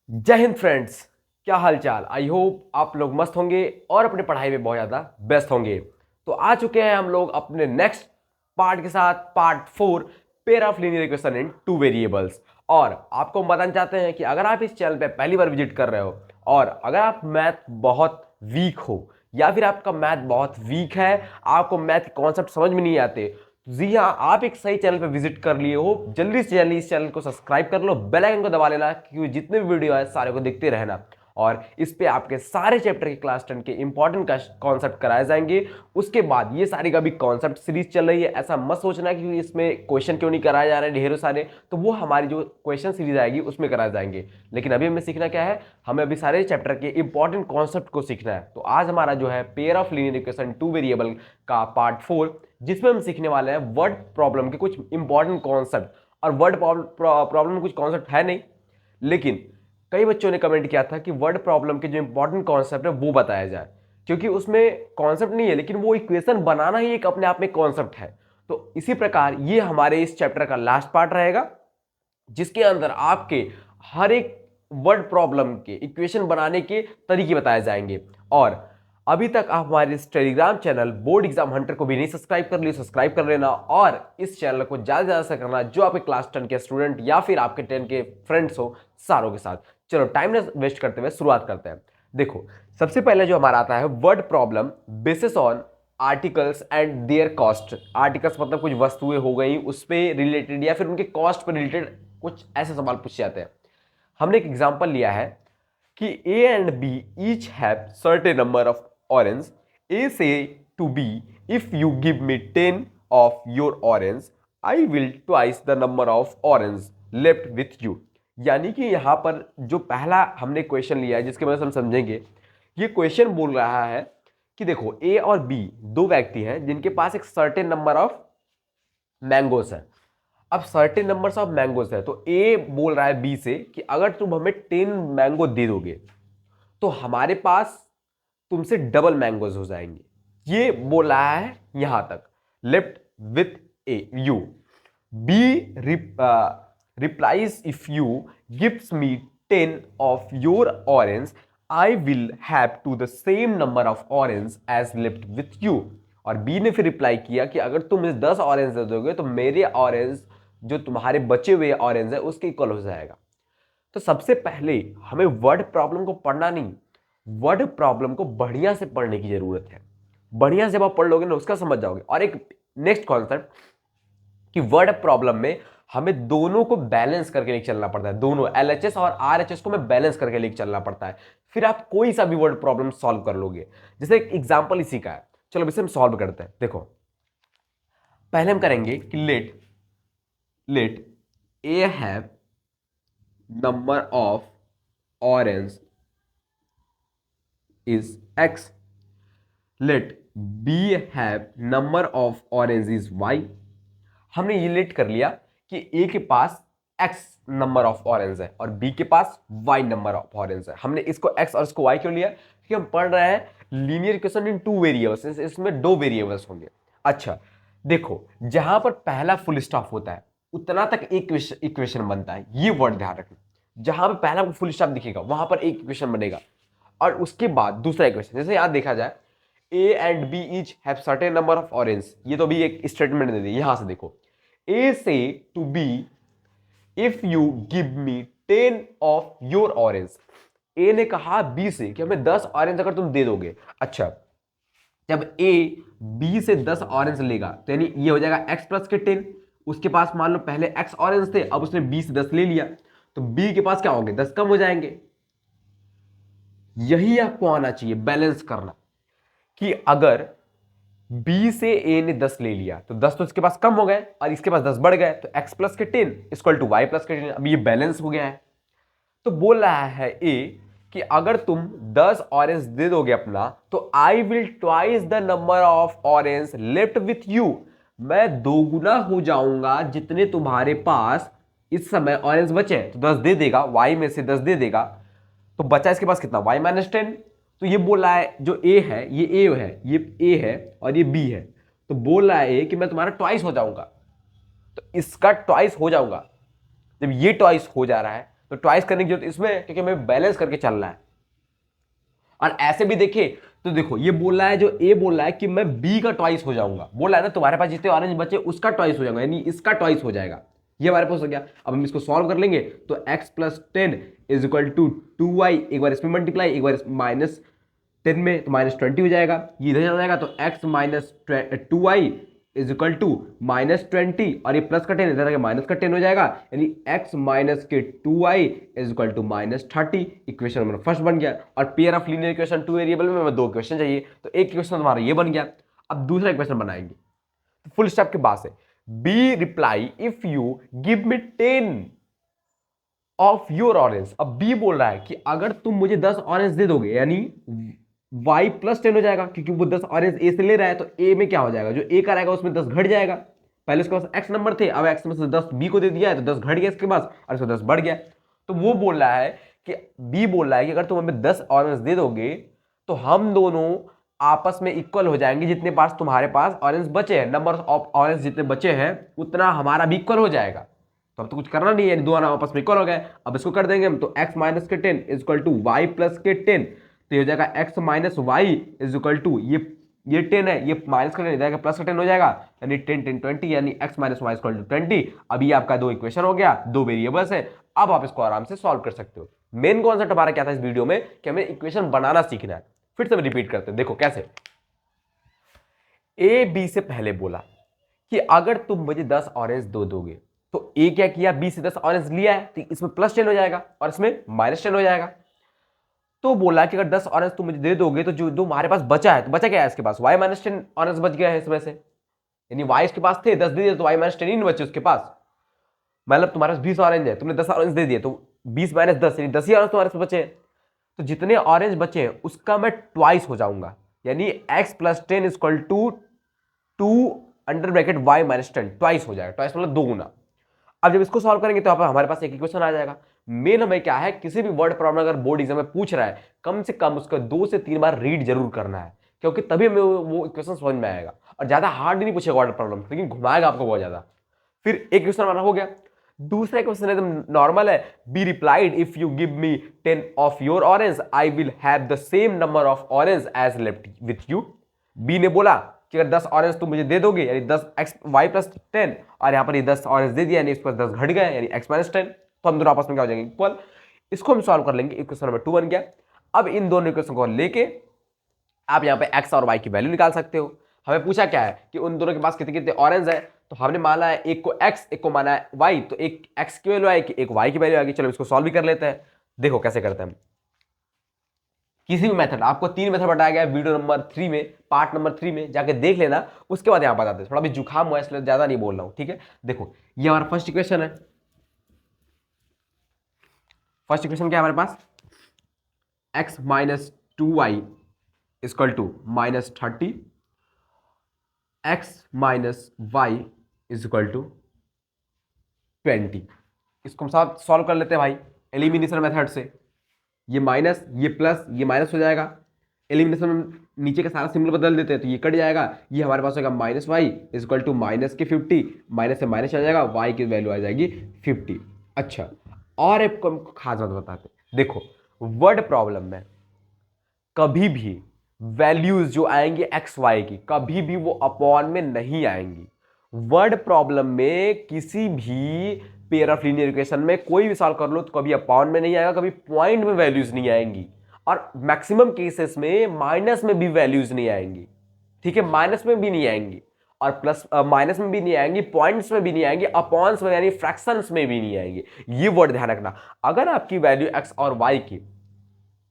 जय हिंद फ्रेंड्स। क्या हाल चाल। आई होप आप लोग मस्त होंगे और अपने पढ़ाई में बहुत ज़्यादा व्यस्त होंगे। तो आ चुके हैं हम लोग अपने नेक्स्ट पार्ट के साथ, part 4, pair of linear equation in two variables. और आपको हम बताना चाहते हैं कि अगर आप इस चैनल पे पहली बार विजिट कर रहे हो और अगर आप मैथ बहुत वीक हो या फिर आपका मैथ बहुत वीक है, आपको मैथ के कॉन्सेप्ट समझ में नहीं आते, जी हाँ, आप एक सही चैनल पर विजिट कर लिए हो। जल्दी से जल्दी इस चैनल को सब्सक्राइब कर लो, बेल आइकन को दबा लेना, क्योंकि जितने भी वीडियो है सारे को देखते रहना। और इस पे आपके सारे चैप्टर के क्लास 10 के इंपॉर्टेंट कॉन्सेप्ट कराए जाएंगे। उसके बाद ये सारी का भी कॉन्सेप्ट सीरीज चल रही है, ऐसा मत सोचना कि इसमें क्वेश्चन क्यों नहीं कराए जा रहे ढेरों सारे, तो वो हमारी जो क्वेश्चन सीरीज आएगी उसमें कराए जाएंगे। लेकिन अभी हमें सीखना क्या है, हमें अभी सारे चैप्टर के इंपॉर्टेंट कॉन्सेप्ट को सीखना है। तो आज हमारा जो है pair of linear equation two variable का पार्ट 4, जिसमें हम सीखने वाले हैं वर्ड प्रॉब्लम के कुछ इंपॉर्टेंट कॉन्सेप्ट। और वर्ड प्रॉब्लम में कुछ कॉन्सेप्ट है नहीं, लेकिन कई बच्चों ने कमेंट किया था कि वर्ड प्रॉब्लम के जो इंपॉर्टेंट कॉन्सेप्ट है वो बताया जाए, क्योंकि उसमें कॉन्सेप्ट नहीं है लेकिन वो इक्वेशन बनाना ही एक अपने आप में कॉन्सेप्ट है। तो इसी प्रकार ये हमारे इस चैप्टर का लास्ट पार्ट रहेगा, जिसके अंदर आपके हर एक वर्ड प्रॉब्लम के इक्वेशन बनाने के तरीके बताए जाएंगे। और अभी तक आप हमारे इस Telegram channel board exam Hunter को भी नहीं सब्सक्राइब कर लिए, सब्सक्राइब कर लेना और इस चैनल को ज्यादा से ज्यादा से करना, जो आपके क्लास 10 के स्टूडेंट या फिर आपके 10 के फ्रेंड्स हो सारों के साथ। चलो टाइम ना वेस्ट करते हुए शुरुआत करते हैं। देखो, सबसे पहले जो हमारा आता है word problem basis on articles and there cost. Articles मतलब कुछ वस्तुएं हो गई उस पर रिलेटेड या फिर उनके कॉस्ट पर रिलेटेड कुछ ऐसे सवाल पूछे जाते हैं। हमने एक एग्जांपल लिया है कि A and B each have certain number of orange. A से to B, if you give me 10 of your orange, I will twice the number of orange left with you. यानी कि यहां पर जो पहला हमने क्वेश्चन लिया है, जिसके वजह से हम समझेंगे, ये क्वेश्चन बोल रहा है कि देखो ए और बी दो व्यक्ति हैं जिनके पास एक सर्टेन नंबर ऑफ मैंगोस है। अब सर्टेन नंबर्स ऑफ मैंगोस है, तो ए बोल रहा है बी से कि अगर तुम हमें 10 मैंगो दे दोगे तो हमारे पास तुमसे डबल मैंगोज हो जाएंगे। ये बोल रहा है यहां तक, left with a you. B replies, if you gives me 10 of your orange, I will have to the same number of orange as left with you. और बी ने फिर रिप्लाई किया कि अगर तुम मुझे 10 ऑरेंज दे दोगे तो मेरे ऑरेंज जो तुम्हारे बचे हुए ऑरेंज है उसके इक्वल हो जाएगा। तो सबसे पहले हमें वर्ड प्रॉब्लम को पढ़ना नहीं, वर्ड प्रॉब्लम को बढ़िया से पढ़ने की जरूरत है। बढ़िया से जब आप पढ़ लोगे ना उसका समझ जाओगे। और एक नेक्स्ट कॉन्सेप्ट कि वर्ड प्रॉब्लम में हमें दोनों को बैलेंस करके लेके चलना पड़ता है। दोनों एलएचएस और आरएचएस को हमें बैलेंस करके लेके चलना पड़ता है, फिर आप कोई सा भी वर्ड प्रॉब्लम सॉल्व कर लोगे। जैसे एक एग्जांपल इसी का है, चलो इसे हम सॉल्व करते हैं। देखो, पहले हम करेंगे कि let let A have number of orange is x, let b have number of orange is y। हमने ये लेट कर लिया कि a के पास x नंबर ऑफ ऑरेंज है और b के पास y नंबर ऑफ ऑरेंज है। हमने इसको x और इसको y क्यों लिया, क्योंकि हम पढ़ रहे हैं linear equation in two variables, इसमें दो वेरिएबल्स होंगे। अच्छा देखो, जहां पर पहला फुल स्टॉप होता है उतना तक एक इक्वेशन बनता है, ये वर्ड ध्यान रखना। जहां पर पहला फुल स्टॉप दिखेगा वहां पर एक इक्वेशन बनेगा और उसके बाद दूसरा इक्वेशन। जैसे यहां देखा जाए A and B each have certain number of orange, ये तो भी एक स्टेटमेंट दे दी। यहां से देखो, ए से to B, if you give me 10 of your orange. A ने कहा बी से कि हमें 10 ऑरेंज अगर तुम दे दोगे। अच्छा, जब ए बी से 10 ऑरेंज लेगा तो यानी ये हो जाएगा x प्लस के 10। उसके पास मान लो पहले x ऑरेंज थे, अब उसने बी से 10 ले लिया, तो बी के पास क्या होंगे, 10 कम हो जाएंगे। यही आपको आना चाहिए, बैलेंस करना, कि अगर B से A ने 10 ले लिया तो 10 तो इसके पास कम हो गए और इसके पास 10 बढ़ गए, तो x प्लस के 10 इक्वल टू वाई प्लस के 10। अब ये बैलेंस हो गया है। तो बोल रहा है A कि अगर तुम 10 ऑरेंज दे दोगे अपना, तो आई will twice the number of orange left with you. मैं दोगुना हो जाऊंगा जितने तुम्हारे पास इस समय ऑरेंज बचे। तो 10 दे देगा, y में से 10 दे देगा, तो बचा इसके पास कितना, y माइनस 10। तो ये बोल रहा है जो a है, ये a है, ये a है और ये b है। तो बोल रहा है कि मैं तुम्हारा ट्वाइस हो जाऊंगा, तो इसका ट्वाइस हो जाऊंगा। जब ये ट्वाइस हो जा रहा है तो ट्वाइस करने की जरूरत इसमें है क्योंकि हमें बैलेंस करके चलना है। और ऐसे भी देखे तो देखो ये बोल रहा है, जो ए बोल रहा है कि मैं बी का ट्वाइस हो जाऊंगा, बोल रहा है ना तुम्हारे पास जितने ऑरेंज बचे उसका ट्वाइस हो जाएगा, यानी इसका ट्वाइस हो जाएगा। ये हमारे पास हो गया। अब हम इसको सॉल्व कर लेंगे तो x plus 10 is equal to 2y, एक बार इसमें मल्टीप्लाई एक बार माइनस 10 में तो माइनस 20 हो जाएगा, ये इधर चला जाएगा तो x minus 2y is equal to minus 20 और ये प्लस का 10 इधर आके माइनस का 10 हो जाएगा, यानी x माइनस के 2y is equal to minus 30। Equation number first बन गया। और pair of linear equation two variable में दो इक्वेशन चाहिए, तो एक इक्वेशन हमारा ये बन गया। अब दूसरा इक्वेशन बनाएंगे फुल स्टेप के बाद से, B reply if you give me 10 of your orange. अब बी बोल रहा है कि अगर तुम मुझे 10 ऑरेंज दे दोगे, यानी y प्लस 10 हो जाएगा क्योंकि वो 10 ऑरेंज ए से ले रहा है, तो ए में क्या हो जाएगा, जो ए का रहेगा उसमें 10 घट जाएगा। पहले उसके पास x नंबर थे, अब x में से 10 बी को दे दिया है तो 10 घट गया इसके पास और इसको 10 बढ़ गया। तो वो बोल रहा है कि बी बोल रहा है कि अगर तुम हमें 10 ऑरेंज दे दोगे तो हम दोनों आपस में इक्वल हो जाएंगे, जितने पास तुम्हारे पास ऑरेंज बचे हैं, नंबर ऑफ ऑरेंज जितने बचे हैं उतना हमारा भी इक्वल हो जाएगा। तो अब तो कुछ करना नहीं है, दोनों आपस में इक्वल हो गए। अब इसको कर देंगे हम, तो x माइनस के 10 is equal to y plus के 10, तो ये हो जाएगा x minus y is equal to ये 10 है, ये माइनस का 10 इधर प्लस का 10 हो जाएगा, यानी 10 10 20, यानी x minus y is equal to 20। अब ये आपका दो इक्वेशन हो गया, दो वेरिएबल्स है। अब आप इसको आराम से सॉल्व कर सकते हो। मेन कॉन्सेप्ट हमारा क्या था इस वीडियो में कि हमें इक्वेशन बनाना सीखना है। फिर से हम रिपीट करते हैं, देखो कैसे। ए बी से पहले बोला कि अगर तुम मुझे 10 ऑरेंज दोगे, तो ए क्या किया, बी से 10 ऑरेंज लिया है तो इसमें प्लस 10 हो जाएगा और इसमें माइनस 10 हो जाएगा। तो बोला कि अगर 10 ऑरेंज तुम मुझे दे दोगे तो जो हमारे पास बचा है, तो बचा क्या है इसके पास, y माइनस 10 ऑरेंज बच गया है इसमें से, यानी y इसके पास थे 10 दे दिए तो y माइनस 10 ही नहीं बचे उसके पास। मतलब तुम्हारे पास 20 ऑरेंज है, तुमने 10 ऑरेंज दे दिए तो 20 माइनस 10 यानी 10 ही ऑरेंज तुम्हारे पास बचे हैं। तो जितने ऑरेंज बचे हैं उसका मैं ट्वाइस हो जाऊंगा, यानी x plus 10 is equal to 2 under bracket y minus 10, twice हो जाएगा, ट्वाइस मतलब दो गुना। अब जब इसको सॉल्व करेंगे तो हमारे पास एक इक्वेशन आ जाएगा। मेन हमें क्या है, किसी भी वर्ड प्रॉब्लम अगर बोर्ड एग्जाम में पूछ रहा है, कम से कम उसका 2 से 3 बार रीड जरूर करना है, क्योंकि तभी हमें वो इक्वेशन समझ में आएगा। और ज्यादा हार्ड नहीं पूछेगा वर्ड प्रॉब्लम, लेकिन घुमाएगा आपको बहुत ज्यादा। फिर एक क्वेश्चन हमारा हो गया। दूसरा क्वेश्चन एकदम नॉर्मल है, B replied if you give me 10 of your orange I will have the same number of orange as left with you. B ने बोला कि अगर 10 ऑरेंज तुम मुझे दे दोगे, यानी 10 एक्स वाई प्लस 10, और यहाँ पर ये 10 ऑरेंज दे दिया यानी इस पर 10 घट गए यानी x माइनस 10, तो हम दोनों आपस में क्या हो जाएंगे, इक्वल। इसको हम सॉल्व कर लेंगे, इक्वेशन नंबर 2 बन गया। अब इन दोनों इक्वेशन को लेके आप यहाँ पे x और y की वैल्यू निकाल सकते हो। हमें पूछा क्या है कि उन दोनों के पास कितने कितने ऑरेंज है, तो हमने माना है एक को x एक को माना है y, तो एक x की वैल्यू आएगी एक y की वैल्यू आएगी। चलो इसको सॉल्व भी कर लेते हैं, देखो कैसे करते हैं हम। किसी भी मेथड, आपको 3 मेथड बताया गया है वीडियो नंबर 3 में, पार्ट नंबर 3 में जाके देख लेना, उसके बाद यहां बताते हैं। थोड़ा भी जुकाम हुआ इसलिए ज्यादा नहीं बोल रहा हूं, ठीक है। देखो ये हमारा फर्स्ट इक्वेशन है। फर्स्ट इक्वेशन क्या है हमारे पास, x minus 2y equal to minus 30, x minus y is equal to 20। इसको हम साथ सॉल्व कर लेते हैं भाई एलिमिनेशन मेथड से। ये माइनस ये प्लस ये माइनस हो जाएगा, एलिमिनेशन में नीचे का सारा सिंबल बदल देते हैं तो ये कट जाएगा। ये हमारे पास होगा minus y is equal to minus के 50, माइनस से माइनस आ जाएगा, वाई की वैल्यू आ जाएगी 50। अच्छा, और एक खास बात बताते हैं, देखो वर्ड प्रॉब्लम में कभी भी वैल्यूज जो आएंगी एक्स वाई की, कभी भी वो अपॉन में नहीं आएंगी। वर्ड प्रॉब्लम में किसी भी पेयर ऑफ लीनियर इक्वेशन में कोई भी सॉल्व कर लो तो कभी अपॉन में नहीं आएगा, कभी पॉइंट में वैल्यूज नहीं आएंगी, और मैक्सिमम केसेस में माइनस में भी वैल्यूज नहीं आएंगी, ठीक है। माइनस में भी नहीं आएंगी और प्लस माइनस में भी नहीं आएंगी, पॉइंट्स में भी नहीं आएंगी, अपॉन्स में यानी फ्रैक्शंस में भी नहीं आएंगी। ये वर्ड ध्यान रखना। अगर आपकी वैल्यू एक्स और वाई की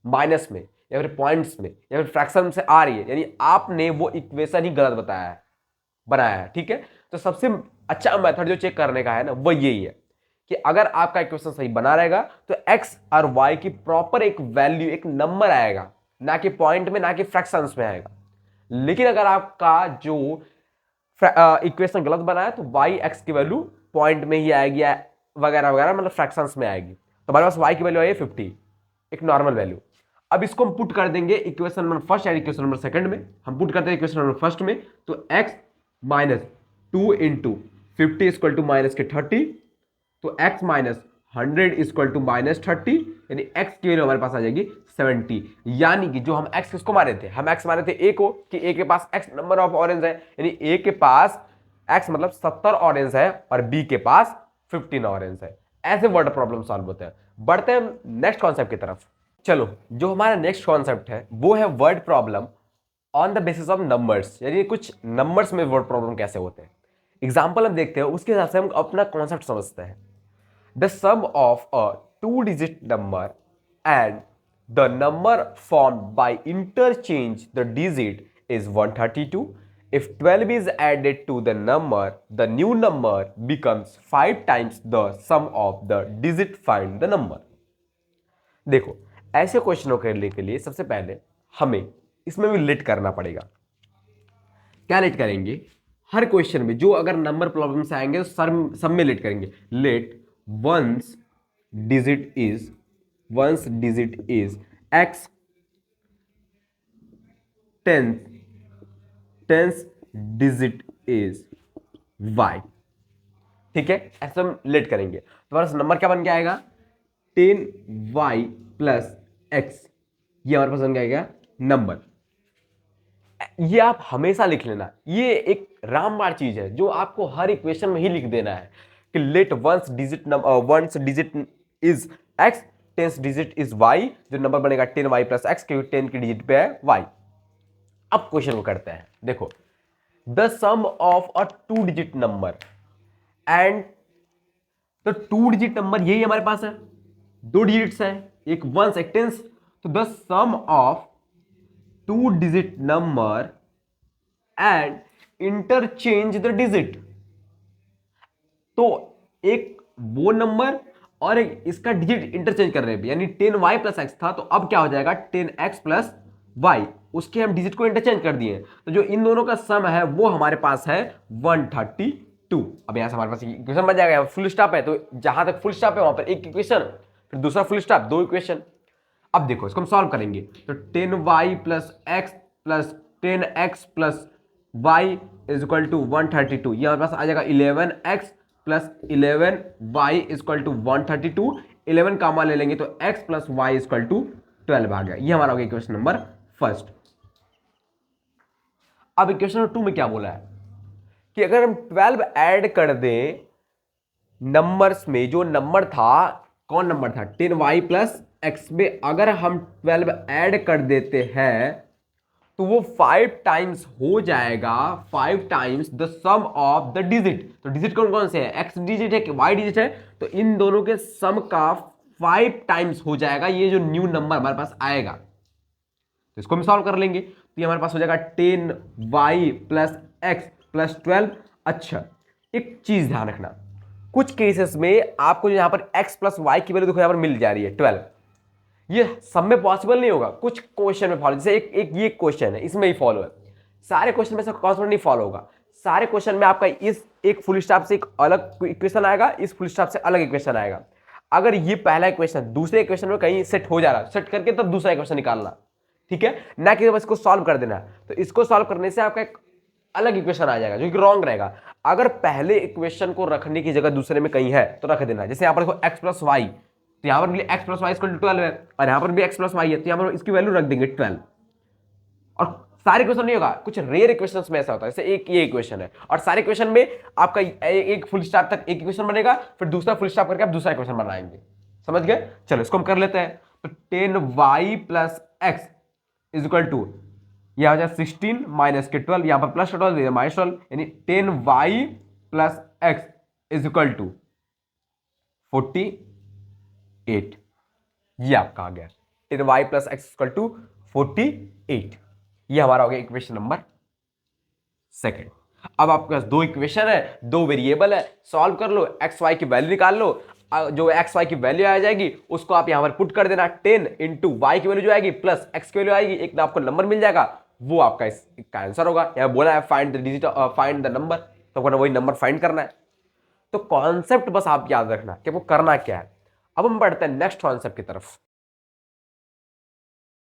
माइनस में या फिर पॉइंट्स में या फिर फ्रैक्शन से आ रही है, यानी आपने वो इक्वेशन ही गलत बनाया है, ठीक है। तो सबसे अच्छा मेथड जो चेक करने का है ना, वो यही है कि अगर आपका इक्वेशन सही बना रहेगा तो एक्स और वाई की प्रॉपर एक वैल्यू, एक नंबर आएगा, ना कि पॉइंट में ना कि फ्रैक्शंस में आएगा। लेकिन अगर आपका जो इक्वेशन गलत बना है तो वाई एक्स की वैल्यू पॉइंट में ही आएगी वगैरह वगैरह, मतलब फ्रैक्शंस में आएगी। तो हमारे पास वाई की वैल्यू आई 50, एक नॉर्मल वैल्यू। अब इसको हम पुट कर देंगे इक्वेशन नंबर फर्स्ट या इक्वेशन नंबर सेकंड में। हम पुट करते हैं इक्वेशन नंबर फर्स्ट में, तो x minus 2 into 50 equal to minus के 30, तो x माइनस 100 इक्वल टू -30, यानी x की वैल्यू हमारे पास आ जाएगी 70। यानी कि जो हम x किसको मारे थे, हम x मारे थे a को, कि a के पास x नंबर ऑफ ऑरेंज है, यानी a के पास x मतलब 70 ऑरेंज है और b के पास 15 ऑरेंज है। ऐसे वर्ड प्रॉब्लम सॉल्व होते हैं। बढ़ते हैं नेक्स्ट कॉन्सेप्ट की तरफ। चलो, जो हमारा नेक्स्ट कॉन्सेप्ट है वो है word problem on the basis of numbers, यानी कुछ नंबर्स में वर्ड प्रॉब्लम कैसे होते हैं। एग्जाम्पल हम देखते हैं, उसके हिसाब से हम अपना कॉन्सेप्ट समझते हैं। The sum of a 2 digit number and the number formed by interchange the digit is 132. If 12 is added to the number, the new number becomes 5 times the sum of the digit. Find the number. देखो, ऐसे क्वेश्चनों करने के लिए सबसे पहले हमें इसमें भी लेट करना पड़ेगा। क्या लेट करेंगे? हर क्वेश्चन में जो अगर नंबर प्रॉब्लम से आएंगे तो सब में लेट करेंगे। Let ones digit is x, tens digit is y. ठीक है, ऐसे हम लेट करेंगे। तुम्हारा नंबर क्या बन के आएगा? 10y प्लस एक्स, ये हमारे पास बन जाएगा नंबर। ये आप हमेशा लिख लेना, ये एक रामबाण चीज है जो आपको हर इक्वेशन में ही लिख देना है कि let ones digit is x, tens digit is y, जो नंबर बनेगा 10y प्लस एक्स, क्योंकि 10 की डिजिट पे है वाई। अब क्वेश्चन को करते हैं। देखो, the sum of a 2 digit number and तो 2 डिजिट नंबर यही हमारे पास है, 2 डिजिट्स है, एक वंस एक टेंस। तो the sum of 2 digit number and interchange the digit. तो एक वो नंबर और एक इसका डिजिट इंटरचेंज कर रहे हैं, यानी 10y प्लस एक्स था, तो अब क्या हो जाएगा 10x प्लस वाई, उसके हम डिजिट को इंटरचेंज कर दिए। तो जो इन दोनों का सम है वो हमारे पास है 132। अब यहां से हमारे पास इक्वेशन बन जाएगा, फुल स्टॉप है, तो जहां तक फुल स्टॉप है वहां पर एक इक्वेशन, फिर दूसरा फुल स्टॉप, 2 इक्वेशन। अब देखो, इसको हम सॉल्व करेंगे तो 10y plus x plus 10x plus y is equal to 132। ये हमारे पास आ जाएगा 11x plus 11y is equal to 132। 11 common ले लेंगे तो x plus y is equal to 12 आ गया। ये हमारा हो गया इक्वेशन नंबर फर्स्ट। अब इक्वेशन नंबर 2 में क्या बोला है कि अगर हम 12 ऐड कर दें नंबर्स में, जो नंबर था, कौन नंबर था 10y प्लस एक्स में, अगर हम 12 ऐड कर देते हैं तो वो 5 टाइम्स हो जाएगा, 5 times the sum of the digit. तो डिजिट कौन कौन से है? एक्स डिजिट है कि वाई डिजिट है, तो इन दोनों के सम का 5 टाइम्स हो जाएगा ये जो न्यू नंबर हमारे पास आएगा। तो इसको हम सॉल्व कर लेंगे तो ये हमारे पास हो जाएगा 10y प्लस एक्स प्लस 12। अच्छा, एक चीज ध्यान रखना, कुछ केसेस में आपको यहां पर x प्लस वाई की वैल्यू देखो यहां पर मिल जा रही है 12, ये सब में पॉसिबल नहीं होगा, कुछ क्वेश्चन में फॉलो, जैसे एक ये क्वेश्चन है इसमें ही फॉलो है, सारे क्वेश्चन में से कॉन्सेप्ट नहीं फॉलो होगा। सारे क्वेश्चन में आपका इस एक फुल स्टॉप से एक अलग इक्वेशन आएगा, इस फुल स्टॉप से अलग इक्वेशन आएगा। अगर ये पहला इक्वेशन दूसरे इक्वेशन में कहीं सेट हो जा रहा है, सेट करके तब दूसरा इक्वेशन निकालना, ठीक है, ना कि बस इसको सॉल्व कर देना। तो इसको सॉल्व करने से आपका एक अलग इक्वेशन आ जाएगा जो कि रॉन्ग रहेगा। अगर पहले इक्वेशन को रखने की जगह दूसरे में कहीं है तो रख देना। जैसे यहां पर देखो x प्लस वाई, तो यहां पर भी x plus y equal to 12 है, और यहां पर भी x प्लस वाई है, तो यहां पर इसकी वैल्यू रख देंगे 12। और सारे इक्वेशन नहीं होगा, कुछ रेयर इक्वेशंस में ऐसा होता है, जैसे एक ये इक्वेशन है और सारे इक्वेशन में आपका एक फुल स्टॉप तक एक इक्वेशन बनेगा, फिर दूसरा फुल स्टॉप करके आप दूसरा इक्वेशन बनाएंगे। समझ गए? चलो इसको हम कर लेते हैं। तो 10y plus x is equal to, यह हो जाए 16 माइनस के 12, यहां पर प्लस 12 माइनस 12, यानी 10y plus x is equal to 48। ये आपका आ गया 10y plus x equal to 48। ये हमारा हो गया इक्वेशन नंबर सेकंड। अब आपके पास 2 इक्वेशन है, 2 वेरिएबल है, सॉल्व कर लो, एक्स वाई की वैल्यू निकाल लो। जो एक्स वाई की वैल्यू आ जाएगी उसको आप यहां पर पुट कर देना, 10 इंटू वाई की वैल्यू जो आएगी प्लस एक्स की वैल्यू आएगी, एक आपको नंबर मिल जाएगा, वो आपका इसका आंसर होगा। यहां बोला है find the digit, find the number, तो आपको वही नंबर फाइंड करना है। तो कॉन्सेप्ट बस आप याद रखना कि वो करना क्या है। अब हम बढ़ते हैं नेक्स्ट कॉन्सेप्ट की तरफ।